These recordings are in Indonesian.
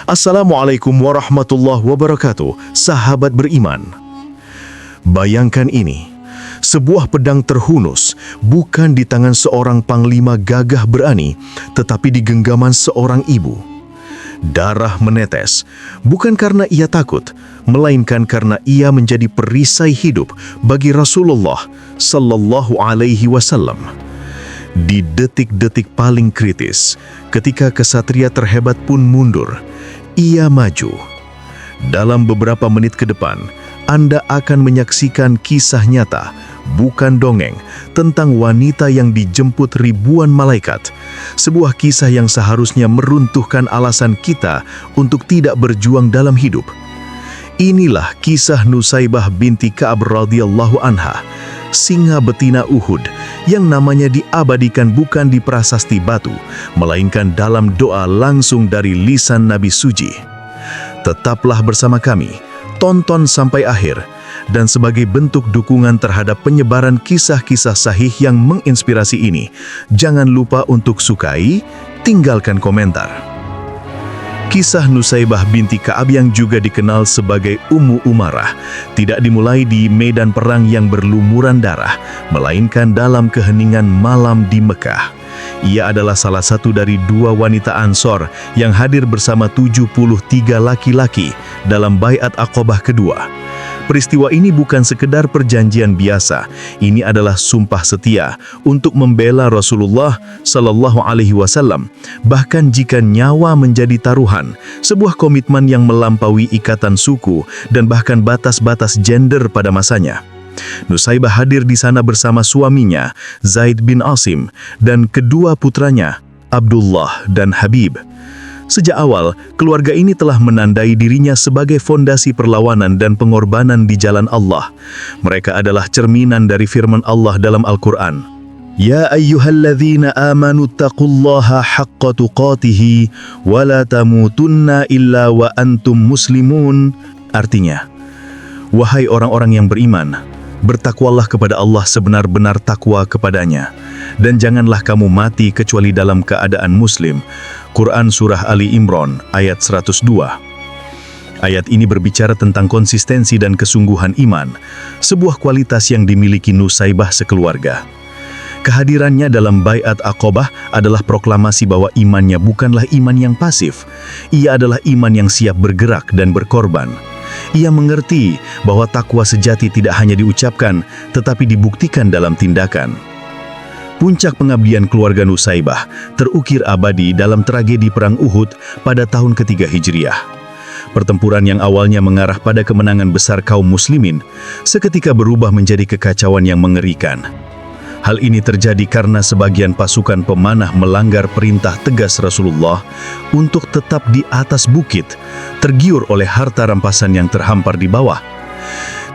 Assalamualaikum warahmatullahi wabarakatuh, sahabat beriman. Bayangkan ini, sebuah pedang terhunus bukan di tangan seorang panglima gagah berani, tetapi di genggaman seorang ibu. Darah menetes, bukan karena ia takut, melainkan karena ia menjadi perisai hidup bagi Rasulullah Sallallahu Alaihi Wasallam. Di detik-detik paling kritis, ketika kesatria terhebat pun mundur, ia maju. Dalam beberapa menit ke depan, Anda akan menyaksikan kisah nyata, bukan dongeng, tentang wanita yang dijemput ribuan malaikat. Sebuah kisah yang seharusnya meruntuhkan alasan kita untuk tidak berjuang dalam hidup. Inilah kisah Nusaybah binti Ka'ab radhiyallahu anha, singa betina Uhud, yang namanya diabadikan bukan di prasasti batu, melainkan dalam doa langsung dari lisan Nabi Suci. Tetaplah bersama kami, tonton sampai akhir, dan sebagai bentuk dukungan terhadap penyebaran kisah-kisah sahih yang menginspirasi ini, jangan lupa untuk sukai, tinggalkan komentar. Kisah Nusaybah binti Ka'ab yang juga dikenal sebagai Ummu Umarah tidak dimulai di medan perang yang berlumuran darah, melainkan dalam keheningan malam di Mekah. Ia adalah salah satu dari 2 wanita Ansor yang hadir bersama 73 laki-laki dalam Baiat Aqobah kedua. Peristiwa ini bukan sekedar perjanjian biasa, ini adalah sumpah setia untuk membela Rasulullah Sallallahu Alaihi Wasallam, bahkan jika nyawa menjadi taruhan, sebuah komitmen yang melampaui ikatan suku dan bahkan batas-batas gender pada masanya. Nusaybah hadir di sana bersama suaminya, Zaid bin Asim, dan kedua putranya, Abdullah dan Habib. Sejak awal, keluarga ini telah menandai dirinya sebagai fondasi perlawanan dan pengorbanan di jalan Allah. Mereka adalah cerminan dari firman Allah dalam Al-Quran. Ya ayyuhalladzina amanu taqullaha haqqa tuqatihi wa la tamutunna illa wa antum muslimun. Artinya, wahai orang-orang yang beriman, bertakwalah kepada Allah sebenar-benar takwa kepadanya, dan janganlah kamu mati kecuali dalam keadaan muslim. Quran Surah Ali Imran ayat 102. Ayat ini berbicara tentang konsistensi dan kesungguhan iman, sebuah kualitas yang dimiliki Nusaybah sekeluarga. Kehadirannya dalam Baiat Aqobah adalah proklamasi bahwa imannya bukanlah iman yang pasif. Ia adalah iman yang siap bergerak dan berkorban. Ia mengerti bahwa takwa sejati tidak hanya diucapkan, tetapi dibuktikan dalam tindakan. Puncak pengabdian keluarga Nusaybah terukir abadi dalam tragedi Perang Uhud pada tahun ketiga Hijriah. Pertempuran yang awalnya mengarah pada kemenangan besar kaum muslimin, seketika berubah menjadi kekacauan yang mengerikan. Hal ini terjadi karena sebagian pasukan pemanah melanggar perintah tegas Rasulullah untuk tetap di atas bukit, tergiur oleh harta rampasan yang terhampar di bawah.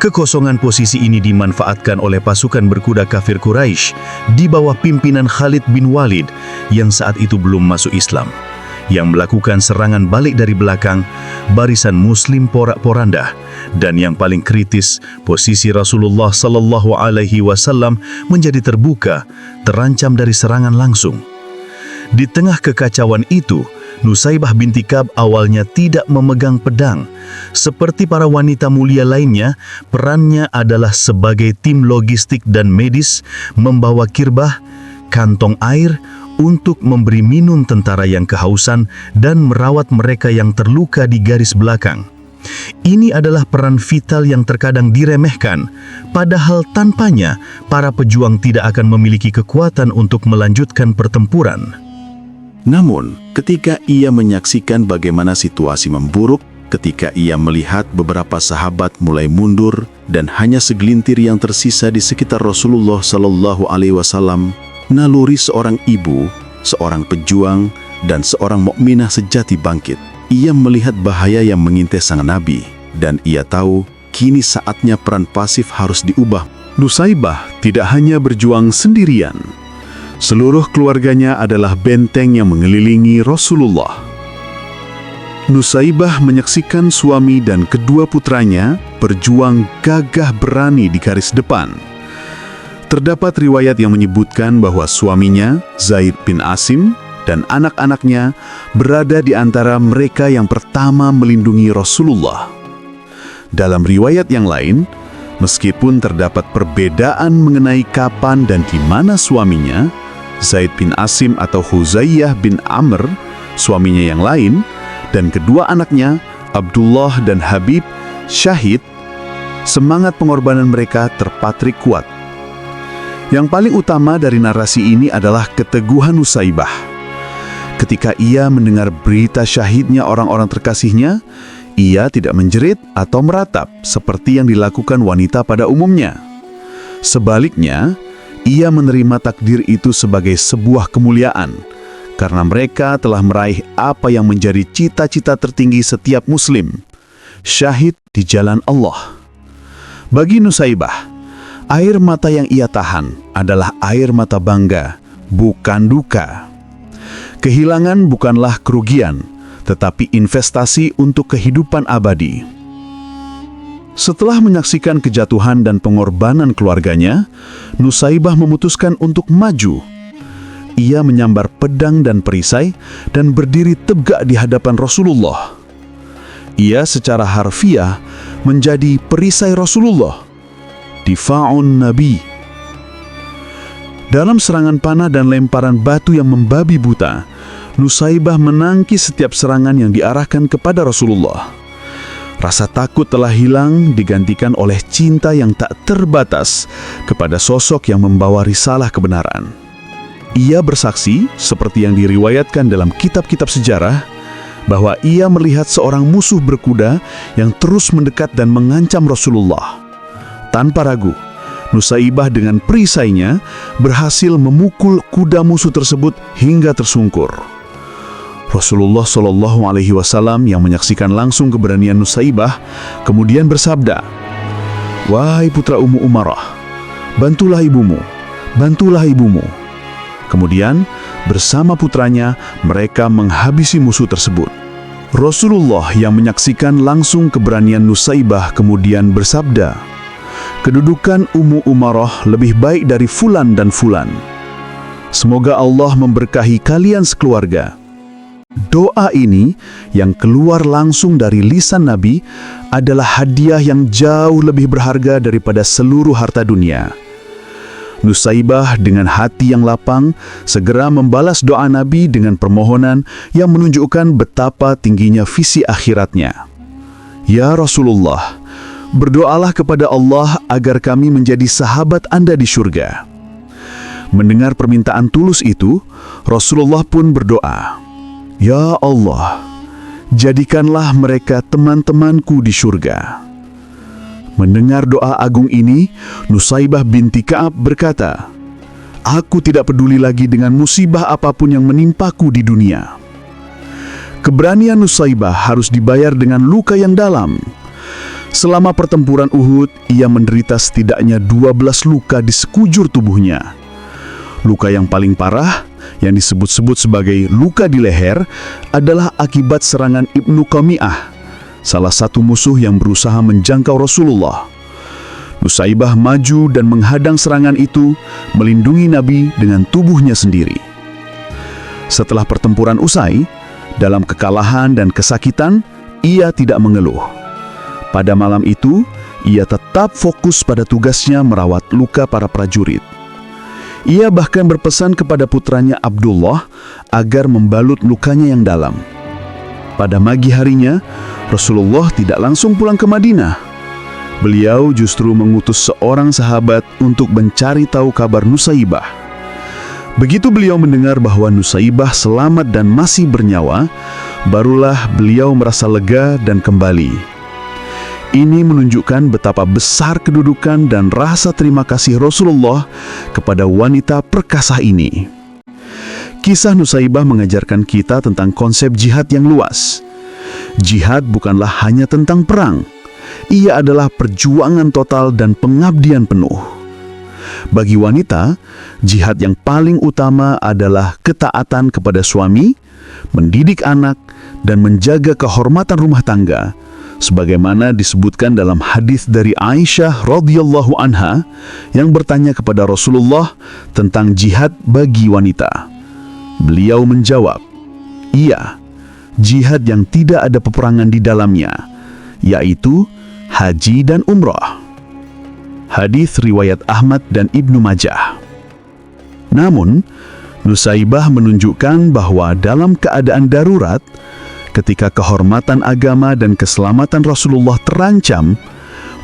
Kekosongan posisi ini dimanfaatkan oleh pasukan berkuda kafir Quraisy di bawah pimpinan Khalid bin Walid yang saat itu belum masuk Islam, yang melakukan serangan balik dari belakang, barisan muslim porak-poranda, dan yang paling kritis, posisi Rasulullah Sallallahu Alaihi Wasallam menjadi terbuka, terancam dari serangan langsung. Di tengah kekacauan itu, Nusaybah binti Ka'ab awalnya tidak memegang pedang. Seperti para wanita mulia lainnya, perannya adalah sebagai tim logistik dan medis, membawa kirbah, kantong air, untuk memberi minum tentara yang kehausan dan merawat mereka yang terluka di garis belakang. Ini adalah peran vital yang terkadang diremehkan, padahal tanpanya, para pejuang tidak akan memiliki kekuatan untuk melanjutkan pertempuran. Namun, ketika ia menyaksikan bagaimana situasi memburuk, ketika ia melihat beberapa sahabat mulai mundur dan hanya segelintir yang tersisa di sekitar Rasulullah Sallallahu Alaihi Wasallam, naluri seorang ibu, seorang pejuang, dan seorang mukminah sejati bangkit. Ia melihat bahaya yang mengintai sang Nabi, dan ia tahu kini saatnya peran pasif harus diubah. Nusaybah tidak hanya berjuang sendirian. Seluruh keluarganya adalah benteng yang mengelilingi Rasulullah. Nusaybah menyaksikan suami dan kedua putranya berjuang gagah berani di garis depan. Terdapat riwayat yang menyebutkan bahwa suaminya, Zaid bin Asim, dan anak-anaknya berada di antara mereka yang pertama melindungi Rasulullah. Dalam riwayat yang lain, meskipun terdapat perbedaan mengenai kapan dan di mana suaminya, Zaid bin Asim atau Huzayyah bin Amr, suaminya yang lain, dan kedua anaknya, Abdullah dan Habib, syahid, semangat pengorbanan mereka terpatrik kuat. Yang paling utama dari narasi ini adalah keteguhan Nusaibah. Ketika ia mendengar berita syahidnya orang-orang terkasihnya, ia tidak menjerit atau meratap seperti yang dilakukan wanita pada umumnya. Sebaliknya, ia menerima takdir itu sebagai sebuah kemuliaan, karena mereka telah meraih apa yang menjadi cita-cita tertinggi setiap muslim, syahid di jalan Allah. Bagi Nusaibah, air mata yang ia tahan adalah air mata bangga, bukan duka. Kehilangan bukanlah kerugian, tetapi investasi untuk kehidupan abadi. Setelah menyaksikan kejatuhan dan pengorbanan keluarganya, Nusaibah memutuskan untuk maju. Ia menyambar pedang dan perisai dan berdiri tegak di hadapan Rasulullah. Ia secara harfiah menjadi perisai Rasulullah, difa'un Nabi. Dalam serangan panah dan lemparan batu yang membabi buta, Nusaibah menangkis setiap serangan yang diarahkan kepada Rasulullah. Rasa takut telah hilang digantikan oleh cinta yang tak terbatas kepada sosok yang membawa risalah kebenaran. Ia bersaksi, seperti yang diriwayatkan dalam kitab-kitab sejarah, bahwa ia melihat seorang musuh berkuda yang terus mendekat dan mengancam Rasulullah. Tanpa ragu, Nusaibah dengan perisainya berhasil memukul kuda musuh tersebut hingga tersungkur. Rasulullah Shallallahu Alaihi Wasallam yang menyaksikan langsung keberanian Nusaibah kemudian bersabda, "Wahai putra Ummu Umarah, bantulah ibumu, bantulah ibumu." Kemudian, bersama putranya, mereka menghabisi musuh tersebut. Rasulullah yang menyaksikan langsung keberanian Nusaibah kemudian bersabda, "Kedudukan Ummu Umarah lebih baik dari fulan dan fulan. Semoga Allah memberkahi kalian sekeluarga." Doa ini yang keluar langsung dari lisan Nabi adalah hadiah yang jauh lebih berharga daripada seluruh harta dunia. Nusaibah dengan hati yang lapang segera membalas doa Nabi dengan permohonan yang menunjukkan betapa tingginya visi akhiratnya. "Ya Rasulullah, berdoalah kepada Allah agar kami menjadi sahabat Anda di surga." Mendengar permintaan tulus itu, Rasulullah pun berdoa, "Ya Allah, jadikanlah mereka teman-temanku di surga." Mendengar doa agung ini, Nusaibah binti Ka'ab berkata, "Aku tidak peduli lagi dengan musibah apapun yang menimpaku di dunia." Keberanian Nusaibah harus dibayar dengan luka yang dalam. Selama pertempuran Uhud, ia menderita setidaknya 12 luka di sekujur tubuhnya. Luka yang paling parah, yang disebut-sebut sebagai luka di leher, adalah akibat serangan Ibnu Qami'ah, salah satu musuh yang berusaha menjangkau Rasulullah. Nusaibah maju dan menghadang serangan itu, melindungi Nabi dengan tubuhnya sendiri. Setelah pertempuran usai, dalam kekalahan dan kesakitan, ia tidak mengeluh. Pada malam itu, ia tetap fokus pada tugasnya merawat luka para prajurit. Ia bahkan berpesan kepada putranya Abdullah agar membalut lukanya yang dalam. Pada pagi harinya, Rasulullah tidak langsung pulang ke Madinah. Beliau justru mengutus seorang sahabat untuk mencari tahu kabar Nusaibah. Begitu beliau mendengar bahwa Nusaibah selamat dan masih bernyawa, barulah beliau merasa lega dan kembali. Ini menunjukkan betapa besar kedudukan dan rasa terima kasih Rasulullah kepada wanita perkasa ini. Kisah Nusaibah mengajarkan kita tentang konsep jihad yang luas. Jihad bukanlah hanya tentang perang. Ia adalah perjuangan total dan pengabdian penuh. Bagi wanita, jihad yang paling utama adalah ketaatan kepada suami, mendidik anak, dan menjaga kehormatan rumah tangga, sebagaimana disebutkan dalam hadis dari Aisyah radhiyallahu anha yang bertanya kepada Rasulullah tentang jihad bagi wanita. Beliau menjawab, "Iya, jihad yang tidak ada peperangan di dalamnya, yaitu haji dan umrah." Hadis riwayat Ahmad dan Ibnu Majah. Namun, Nusaibah menunjukkan bahwa dalam keadaan darurat, ketika kehormatan agama dan keselamatan Rasulullah terancam,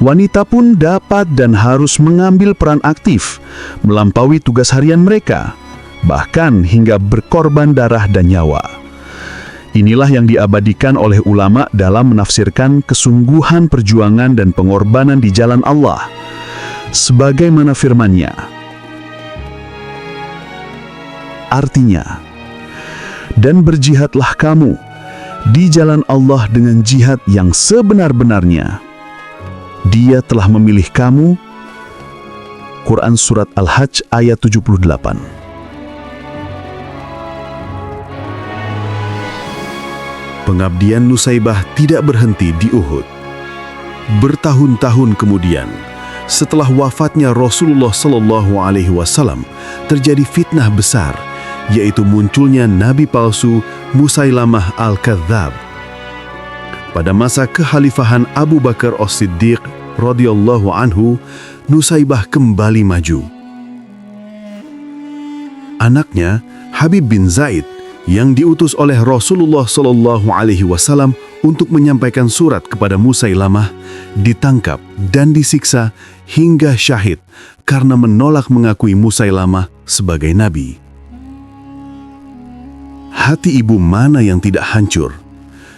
wanita pun dapat dan harus mengambil peran aktif melampaui tugas harian mereka, bahkan hingga berkorban darah dan nyawa. Inilah yang diabadikan oleh ulama dalam menafsirkan kesungguhan perjuangan dan pengorbanan di jalan Allah. Sebagaimana firman-Nya, artinya, "Dan berjihadlah kamu di jalan Allah dengan jihad yang sebenar-benarnya. Dia telah memilih kamu." Quran Surat Al-Hajj ayat 78. Pengabdian Nusaibah tidak berhenti di Uhud. Bertahun-tahun kemudian, setelah wafatnya Rasulullah SAW, terjadi fitnah besar, yaitu munculnya nabi palsu Musailamah Al-Kadzab. Pada masa kekhalifahan Abu Bakar As-Siddiq radhiyallahu anhu, Nusaibah kembali maju. Anaknya, Habib bin Zaid, yang diutus oleh Rasulullah SAW untuk menyampaikan surat kepada Musailamah, ditangkap dan disiksa hingga syahid karena menolak mengakui Musailamah sebagai nabi. Hati ibu mana yang tidak hancur?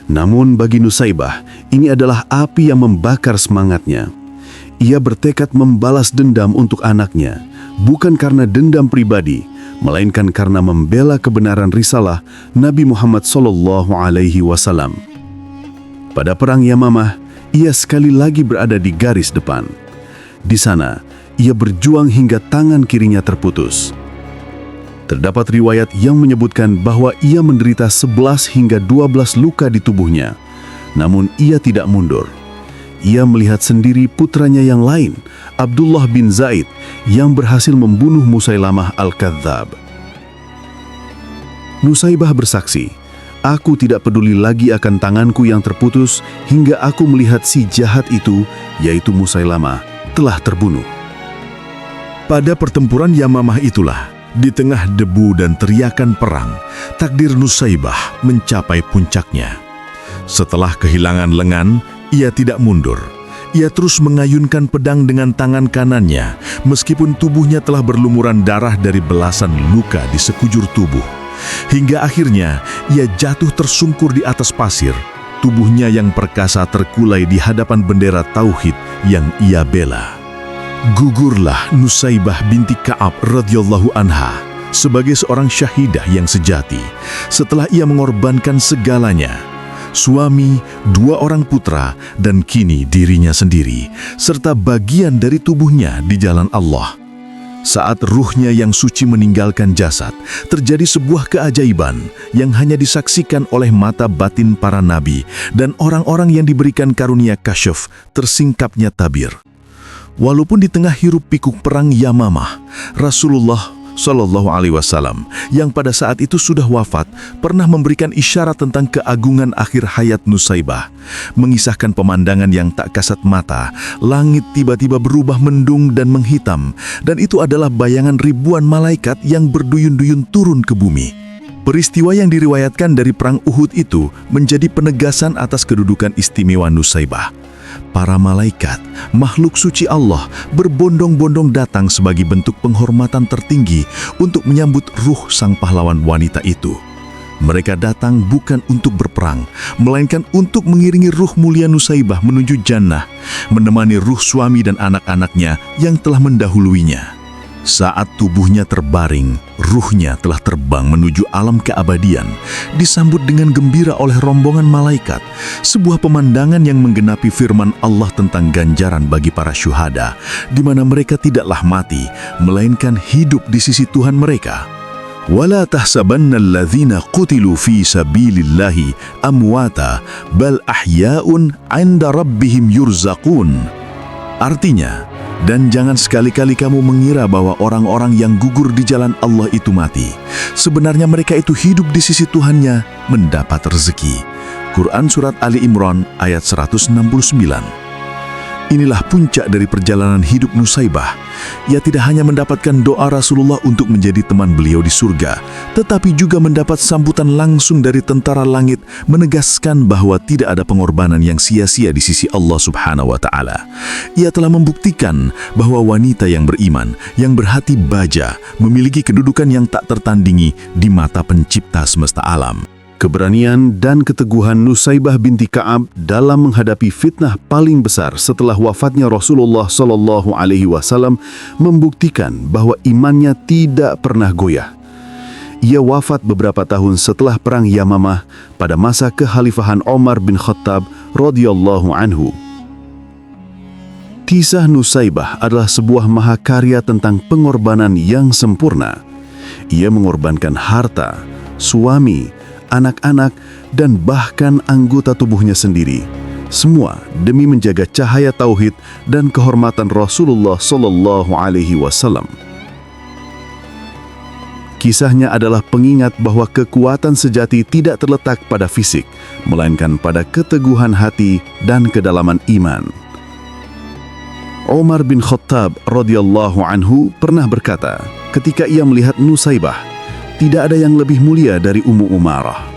Namun bagi Nusaibah, ini adalah api yang membakar semangatnya. Ia bertekad membalas dendam untuk anaknya, bukan karena dendam pribadi, melainkan karena membela kebenaran risalah Nabi Muhammad SAW. Pada Perang Yamamah, ia sekali lagi berada di garis depan. Di sana, ia berjuang hingga tangan kirinya terputus. Terdapat riwayat yang menyebutkan bahwa ia menderita 11 hingga 12 luka di tubuhnya. Namun ia tidak mundur. Ia melihat sendiri putranya yang lain, Abdullah bin Zaid, yang berhasil membunuh Musailamah Al-Kadzab. Nusaibah bersaksi, "Aku tidak peduli lagi akan tanganku yang terputus hingga aku melihat si jahat itu, yaitu Musailamah, telah terbunuh." Pada pertempuran Yamamah itulah, di tengah debu dan teriakan perang, takdir Nusaibah mencapai puncaknya. Setelah kehilangan lengan, ia tidak mundur. Ia terus mengayunkan pedang dengan tangan kanannya, meskipun tubuhnya telah berlumuran darah dari belasan luka di sekujur tubuh. Hingga akhirnya, ia jatuh tersungkur di atas pasir. Tubuhnya yang perkasa terkulai di hadapan bendera tauhid yang ia bela. Gugurlah Nusaibah binti Ka'ab radhiyallahu anha sebagai seorang syahidah yang sejati setelah ia mengorbankan segalanya. Suami, 2 orang putra, dan kini dirinya sendiri, serta bagian dari tubuhnya di jalan Allah. Saat ruhnya yang suci meninggalkan jasad, terjadi sebuah keajaiban yang hanya disaksikan oleh mata batin para nabi dan orang-orang yang diberikan karunia kasyaf, tersingkapnya tabir. Walaupun di tengah hiruk-pikuk perang Yamamah, Rasulullah SAW yang pada saat itu sudah wafat pernah memberikan isyarat tentang keagungan akhir hayat Nusaibah, mengisahkan pemandangan yang tak kasat mata. Langit tiba-tiba berubah mendung dan menghitam, dan itu adalah bayangan ribuan malaikat yang berduyun-duyun turun ke bumi. Peristiwa yang diriwayatkan dari perang Uhud itu menjadi penegasan atas kedudukan istimewa Nusaibah. Para malaikat, makhluk suci Allah, berbondong-bondong datang sebagai bentuk penghormatan tertinggi untuk menyambut ruh sang pahlawan wanita itu. Mereka datang bukan untuk berperang, melainkan untuk mengiringi ruh mulia Nusaibah menuju jannah, menemani ruh suami dan anak-anaknya yang telah mendahuluinya. Saat tubuhnya terbaring, ruhnya telah terbang menuju alam keabadian, disambut dengan gembira oleh rombongan malaikat, sebuah pemandangan yang menggenapi firman Allah tentang ganjaran bagi para syuhada, di mana mereka tidaklah mati, melainkan hidup di sisi Tuhan mereka. وَلَا تَحْسَبَنَّ الَّذِينَ قُتِلُوا فِي سَبِيلِ اللَّهِ أَمْوَاتًا بَلْ أَحْيَاءٌ عِندَ رَبِّهِمْ يُرْزَقُونَ. Artinya, Dan jangan sekali-kali kamu mengira bahwa orang-orang yang gugur di jalan Allah itu mati. Sebenarnya mereka itu hidup di sisi Tuhannya, mendapat rezeki. Quran Surat Ali Imran ayat 169. Inilah puncak dari perjalanan hidup Nusaibah. Ia tidak hanya mendapatkan doa Rasulullah untuk menjadi teman beliau di surga, tetapi juga mendapat sambutan langsung dari tentara langit, menegaskan bahwa tidak ada pengorbanan yang sia-sia di sisi Allah Subhanahu wa Ta'ala. Ia telah membuktikan bahwa wanita yang beriman, yang berhati baja, memiliki kedudukan yang tak tertandingi di mata Pencipta semesta alam. Keberanian dan keteguhan Nusaibah binti Ka'ab dalam menghadapi fitnah paling besar setelah wafatnya Rasulullah Shallallahu Alaihi Wasallam membuktikan bahwa imannya tidak pernah goyah. Ia wafat beberapa tahun setelah Perang Yamamah pada masa kekhalifahan Umar bin Khattab radhiyallahu anhu. Kisah Nusaibah adalah sebuah mahakarya tentang pengorbanan yang sempurna. Ia mengorbankan harta, suami, anak-anak, dan bahkan anggota tubuhnya sendiri. Semua demi menjaga cahaya tauhid dan kehormatan Rasulullah Sallallahu Alaihi Wasallam. Kisahnya adalah pengingat bahwa kekuatan sejati tidak terletak pada fisik, melainkan pada keteguhan hati dan kedalaman iman. Umar bin Khattab radhiyallahu anhu pernah berkata, ketika ia melihat Nusaibah, tidak ada yang lebih mulia dari Ummu Umarah.